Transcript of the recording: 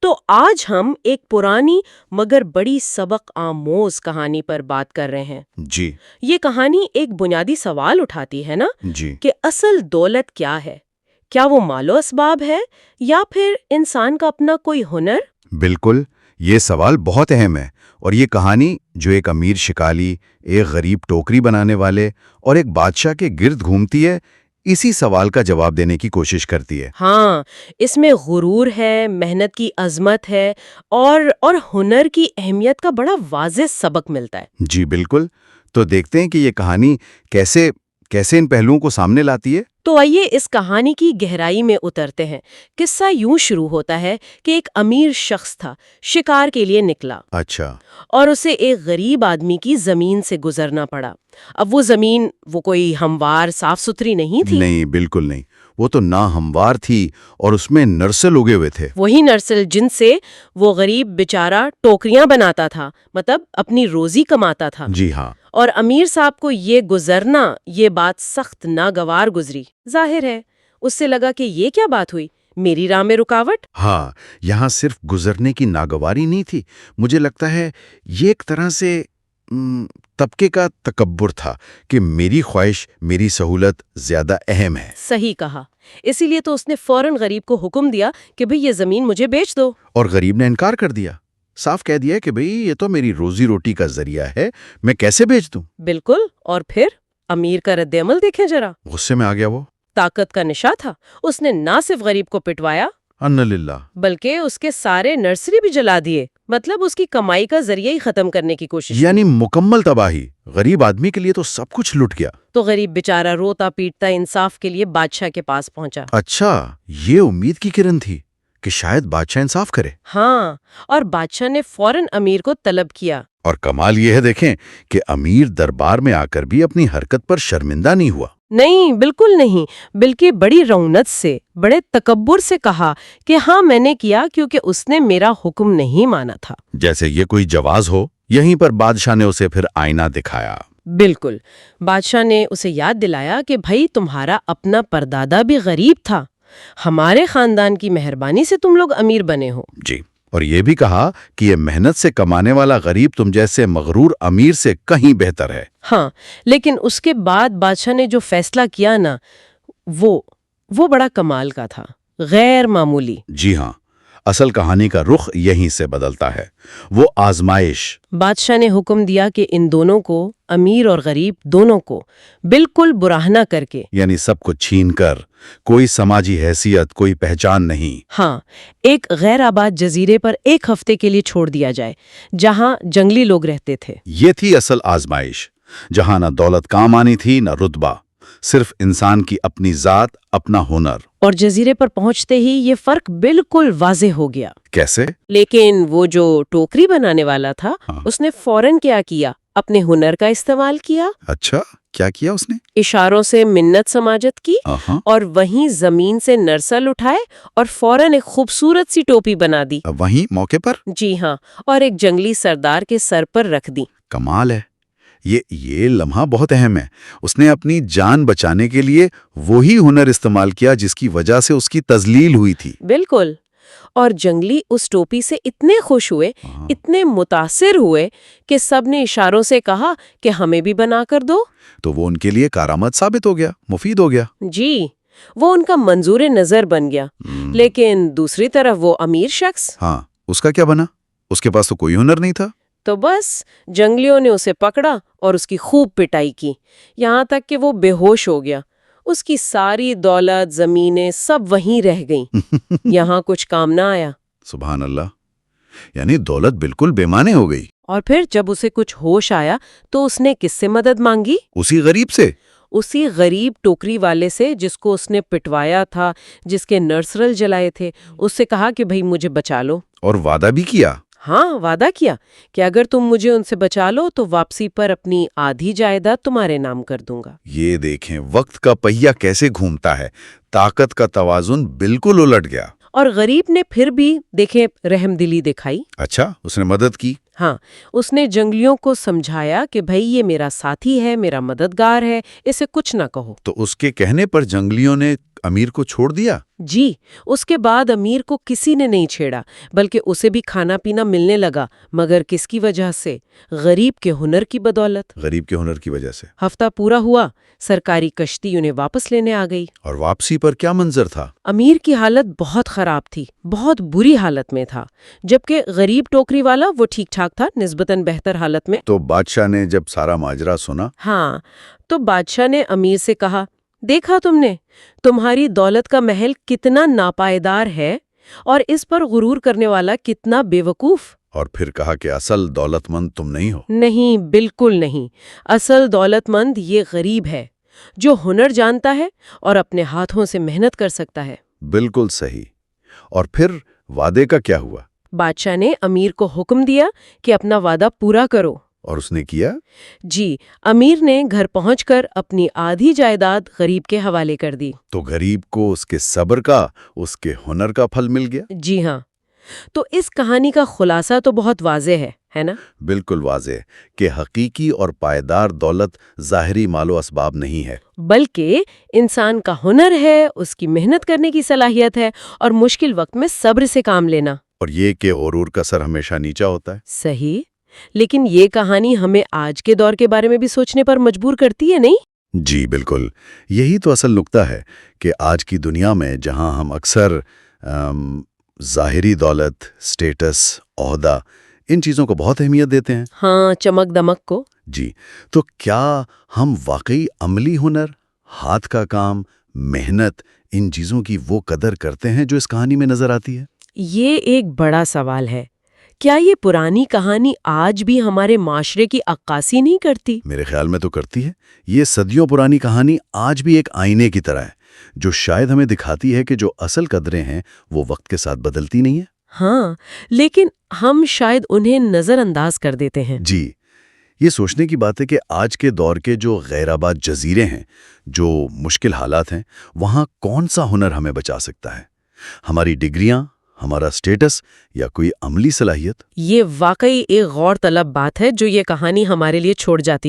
تو آج ہم ایک پرانی مگر بڑی سبق آموز کہانی پر بات کر رہے ہیں۔ جی یہ کہانی ایک بنیادی سوال اٹھاتی ہے نا جی کہ اصل دولت کیا ہے؟ کیا وہ مال و اسباب ہے یا پھر انسان کا اپنا کوئی ہنر؟ بالکل، یہ سوال بہت اہم ہے، اور یہ کہانی جو ایک امیر شکالی، ایک غریب ٹوکری بنانے والے اور ایک بادشاہ کے گرد گھومتی ہے، اسی سوال کا جواب دینے کی کوشش کرتی ہے۔ ہاں، اس میں غرور ہے، محنت کی عظمت ہے اور ہنر کی اہمیت کا بڑا واضح سبق ملتا ہے۔ جی بالکل، تو دیکھتے ہیں کہ یہ کہانی کیسے ان پہلوؤں کو سامنے لاتی ہے۔ تو آئیے اس کہانی کی گہرائی میں اترتے ہیں۔ قصہ یوں شروع ہوتا ہے کہ ایک امیر شخص تھا، شکار کے لیے نکلا اچھا، اور اسے ایک غریب آدمی کی زمین سے گزرنا پڑا۔ اب وہ زمین کوئی ہموار صاف ستھری نہیں تھی۔ نہیں، بالکل نہیں، وہ تو ناہموار تھی اور اس میں نرسل اگے ہوئے تھے۔ وہی نرسل جن سے وہ غریب بیچارہ ٹوکریاں بناتا تھا، مطلب اپنی روزی کماتا تھا۔ جی ہاں، اور امیر صاحب کو یہ گزرنا، یہ بات سخت ناگوار گزری۔ ظاہر ہے اس سے لگا کہ یہ کیا بات ہوئی، میری راہ میں رکاوٹ۔ ہاں، یہاں صرف گزرنے کی ناگواری نہیں تھی، مجھے لگتا ہے یہ ایک طرح سے طبقے کا تکبر تھا کہ میری خواہش، میری سہولت زیادہ اہم ہے۔ صحیح کہا، اسی لیے تو اس نے فوراً غریب کو حکم دیا کہ بھئی یہ زمین مجھے بیچ دو۔ اور غریب نے انکار کر دیا، صاف کہہ دیا کہ بھئی یہ تو میری روزی روٹی کا ذریعہ ہے، میں کیسے بیچ دوں؟ بالکل، اور پھر امیر کا رد عمل دیکھیں ذرا۔ غصے میں آ گیا وہ، طاقت کا نشاں تھا، اس نے نہ صرف غریب کو پٹوایا ان للہ، بلکہ اس کے سارے نرسری بھی جلا دیے، مطلب اس کی کمائی کا ذریعہ ہی ختم کرنے کی کوشش۔ یعنی مکمل تباہی، غریب آدمی کے لیے تو سب کچھ لٹ گیا۔ تو غریب بیچارہ روتا پیٹتا انصاف کے لیے بادشاہ کے پاس پہنچا۔ اچھا، یہ امید کی کرن تھی کہ شاید بادشاہ انصاف کرے۔ ہاں، اور بادشاہ نے فوراً امیر کو طلب کیا۔ اور کمال یہ ہے، دیکھیں کہ امیر دربار میں آ کر بھی اپنی حرکت پر شرمندہ نہیں ہوا۔ نہیں، بالکل نہیں، بلکہ بڑی رونت سے، بڑے تکبر سے کہا کہ ہاں میں نے کیا کیونکہ اس نے میرا حکم نہیں مانا تھا۔ جیسے یہ کوئی جواز ہو۔ یہیں پر بادشاہ نے اسے پھر آئینہ دکھایا۔ بالکل، بادشاہ نے اسے یاد دلایا کہ بھائی تمہارا اپنا پردادا بھی غریب تھا، ہمارے خاندان کی مہربانی سے تم لوگ امیر بنے ہو۔ جی، اور یہ بھی کہا کہ یہ محنت سے کمانے والا غریب تم جیسے مغرور امیر سے کہیں بہتر ہے۔ ہاں، لیکن اس کے بعد بادشاہ نے جو فیصلہ کیا نا، وہ بڑا کمال کا تھا، غیر معمولی۔ جی ہاں، اصل کہانی کا رخ یہیں سے بدلتا ہے، وہ آزمائش۔ بادشاہ نے حکم دیا کہ ان دونوں کو، امیر اور غریب دونوں کو، بالکل براہنہ کر کے، یعنی سب کو چھین کر، کوئی سماجی حیثیت، کوئی پہچان نہیں۔ ہاں، ایک غیر آباد جزیرے پر ایک ہفتے کے لیے چھوڑ دیا جائے جہاں جنگلی لوگ رہتے تھے۔ یہ تھی اصل آزمائش، جہاں نہ دولت کام آنی تھی نہ رتبہ، صرف انسان کی اپنی ذات، اپنا ہنر۔ اور جزیرے پر پہنچتے ہی یہ فرق بالکل واضح ہو گیا۔ کیسے؟ لیکن وہ جو ٹوکری بنانے والا تھا، اس نے فوراً کیا اپنے ہنر کا استعمال کیا۔ اچھا، کیا کیا اس نے؟ اشاروں سے منت سماجت کی، اور وہیں زمین سے نرسل اٹھائے اور فوراً ایک خوبصورت سی ٹوپی بنا دی۔ وہیں موقع پر؟ جی ہاں، اور ایک جنگلی سردار کے سر پر رکھ دی۔ کمال ہے، یہ لمحہ بہت اہم ہے۔ اس نے اپنی جان بچانے کے لیے وہی ہنر استعمال کیا جس کی وجہ سے اس کی تذلیل ہوئی تھی۔ بالکل، اور جنگلی اس ٹوپی سے اتنے خوش ہوئے، اتنے متاثر ہوئے کہ سب نے اشاروں سے کہا کہ ہمیں بھی بنا کر دو۔ تو وہ ان کے لیے کارآمد ثابت ہو گیا، مفید ہو گیا۔ جی، وہ ان کا منظور نظر بن گیا۔ لیکن دوسری طرف وہ امیر شخص، ہاں، اس کا کیا بنا؟ اس کے پاس تو کوئی ہنر نہیں تھا۔ تو بس جنگلیوں نے اسے پکڑا اور اس کی خوب پٹائی کی، یہاں تک کہ وہ بے ہوش ہو گیا۔ اس کی ساری دولت، زمینیں سب وہیں رہ گئیں، یہاں کچھ کام نہ آیا۔ سبحان اللہ، یعنی دولت بالکل بے معنی ہو گئی۔ اور پھر جب اسے کچھ ہوش آیا تو اس نے کس سے مدد مانگی؟ اسی غریب سے، اسی غریب ٹوکری والے سے جس کو اس نے پٹوایا تھا، جس کے نرسرل جلائے تھے۔ اس سے کہا کہ بھئی مجھے بچا لو۔ اور وعدہ بھی کیا۔ ہاں، وعدہ کیا کہ اگر تم مجھے ان سے بچا لو تو واپسی پر اپنی آدھی جائیداد تمہارے نام کر دوں گا۔ یہ دیکھیں وقت کا پہیہ کیسے گھومتا ہے، طاقت کا توازن بالکل الٹ گیا۔ اور غریب نے پھر بھی دیکھیں رحم دلی دکھائی۔ اچھا، اس نے مدد کی۔ ہاں، اس نے جنگلیوں کو سمجھایا کہ بھئی یہ میرا ساتھی ہے، میرا مددگار ہے، اسے کچھ نہ کہو۔ تو اس کے کہنے پر جنگلیوں نے امیر کو چھوڑ دیا؟ جی، اس کے بعد امیر کو کسی نے نہیں چھیڑا، بلکہ اسے بھی کھانا پینا ملنے لگا، مگر کس کی وجہ سے؟ غریب کے ہنر کی بدولت۔ غریب کے ہنر کی وجہ سے۔ ہفتہ پورا ہوا، سرکاری کشتی انہیں واپس لینے آ گئی۔ اور واپسی پر کیا منظر تھا؟ امیر کی حالت بہت خراب تھی، بہت بری حالت میں تھا، جبکہ غریب ٹوکری والا وہ ٹھیک ٹھاک تھا، نسبتاً بہتر حالت میں۔ تو بادشاہ نے جب سارا ماجرا سنا؟ ہاں، تو بادشاہ نے امیر سے کہا، دیکھا تم نے، تمہاری دولت کا محل کتنا ناپائیدار ہے اور اس پر غرور کرنے والا کتنا بے وقوف۔ اور پھر کہا کہ اصل دولت مند تم نہیں ہو۔ نہیں، بالکل نہیں، اصل دولت مند یہ غریب ہے جو ہنر جانتا ہے اور اپنے ہاتھوں سے محنت کر سکتا ہے۔ بالکل صحیح۔ اور پھر وعدے کا کیا ہوا؟ بادشاہ نے امیر کو حکم دیا کہ اپنا وعدہ پورا کرو۔ اور اس نے کیا؟ جی، امیر نے گھر پہنچ کر اپنی آدھی جائیداد غریب کے حوالے کر دی۔ تو غریب کو اس کے صبر کا، اس کے ہنر کا پھل مل گیا؟ جی ہاں، تو اس کہانی کا خلاصہ تو بہت واضح ہے نا؟ بالکل واضح کہ حقیقی اور پائیدار دولت ظاہری مال و اسباب نہیں ہے، بلکہ انسان کا ہنر ہے، اس کی محنت کرنے کی صلاحیت ہے اور مشکل وقت میں صبر سے کام لینا۔ اور یہ کہ غرور کا سر ہمیشہ نیچا ہوتا ہے۔ صحیح، لیکن یہ کہانی ہمیں آج کے دور کے بارے میں بھی سوچنے پر مجبور کرتی ہے، نہیں؟ جی بالکل، یہی تو اصل نکتہ ہے کہ آج کی دنیا میں جہاں ہم اکثر ظاہری دولت، سٹیٹس، عہدہ، ان چیزوں کو بہت اہمیت دیتے ہیں۔ ہاں، چمک دمک کو۔ جی، تو کیا ہم واقعی عملی ہنر، ہاتھ کا کام، محنت، ان چیزوں کی وہ قدر کرتے ہیں جو اس کہانی میں نظر آتی ہے؟ یہ ایک بڑا سوال ہے۔ کیا یہ پرانی کہانی آج بھی ہمارے معاشرے کی عکاسی نہیں کرتی؟ میرے خیال میں تو کرتی ہے۔ یہ صدیوں پرانی کہانی آج بھی ایک آئینے کی طرح ہے، جو شاید ہمیں دکھاتی ہے کہ جو اصل قدریں ہیں وہ وقت کے ساتھ بدلتی نہیں ہیں۔ ہاں، لیکن ہم شاید انہیں نظر انداز کر دیتے ہیں۔ جی، یہ سوچنے کی بات ہے کہ آج کے دور کے جو غیر آباد جزیرے ہیں، جو مشکل حالات ہیں، وہاں کون سا ہنر ہمیں بچا سکتا ہے؟ ہماری ڈگریاں، ہمارا سٹیٹس یا کوئی عملی صلاحیت؟ یہ واقعی ایک غور طلب بات ہے جو یہ کہانی ہمارے لیے چھوڑ جاتی ہے۔